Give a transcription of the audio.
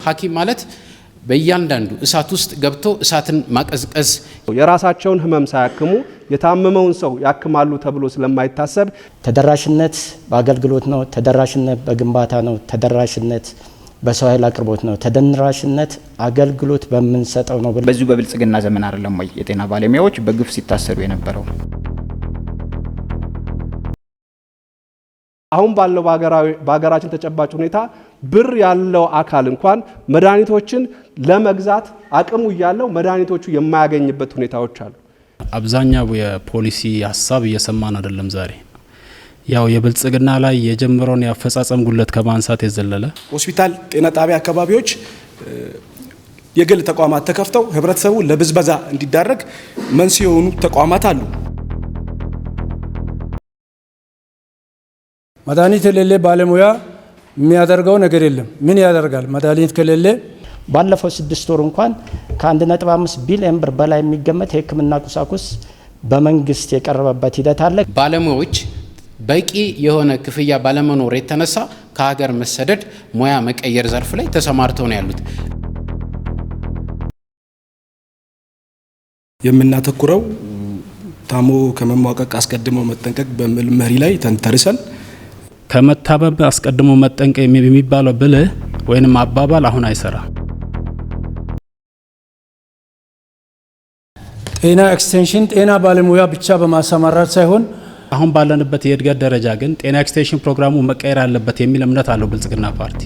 ሐኪም ማለት በእያንዳንዱ እሳት ውስጥ ገብቶ እሳትን ማቀዝቀዝ የራሳቸውን ህመም ሳያክሙ የታመመውን ሰው ያክማሉ ተብሎ ስለማይታሰብ ተደራሽነት በአገልግሎት ነው፣ ተደራሽነት በግንባታ ነው፣ ተደራሽነት በሰው ኃይል አቅርቦት ነው፣ ተደራሽነት አገልግሎት በመንሰጠው ነው። በዚሁ በብልጽግና ዘመን አይደለም ወይ የጤና ባለሙያዎች በግፍ ሲታሰሩ የነበረው? አሁን ባለው በሀገራችን ተጨባጭ ሁኔታ ብር ያለው አካል እንኳን መድኃኒቶችን ለመግዛት አቅሙ ያለው መድኃኒቶቹ የማያገኝበት ሁኔታዎች አሉ። አብዛኛው የፖሊሲ ሀሳብ እየሰማን አይደለም። ዛሬ ያው የብልጽግና ላይ የጀመረውን ያፈጻጸም ጉለት ከማንሳት የዘለለ ሆስፒታል፣ ጤና ጣቢያ አካባቢዎች የግል ተቋማት ተከፍተው ህብረተሰቡ ለብዝበዛ እንዲዳረግ መንስኤ የሆኑ ተቋማት አሉ። መድኃኒት የሌለ ባለሙያ የሚያደርገው ነገር የለም። ምን ያደርጋል? መድኃኒት ከሌለ ባለፈው 6 ወር እንኳን ከ1.5 ቢሊዮን ብር በላይ የሚገመት የሕክምና ቁሳቁስ በመንግስት የቀረበበት ሂደት አለ። ባለሙያዎች በቂ የሆነ ክፍያ ባለመኖር የተነሳ ከሀገር መሰደድ ሙያ መቀየር ዘርፍ ላይ ተሰማርተው ነው ያሉት። የምናተኩረው ታሞ ከመሟቀቅ አስቀድሞ መጠንቀቅ በሚል መሪ ላይ ተንተርሰን ከመታበብ አስቀድሞ መጠንቀቅ የሚባለው ብልህ ወይንም አባባል አሁን አይሰራ። ጤና ኤክስቴንሽን ጤና ባለሙያ ብቻ በማሰማራት ሳይሆን አሁን ባለንበት የእድገት ደረጃ ግን ጤና ኤክስቴንሽን ፕሮግራሙ መቀየር አለበት የሚል እምነት አለው ብልጽግና ፓርቲ።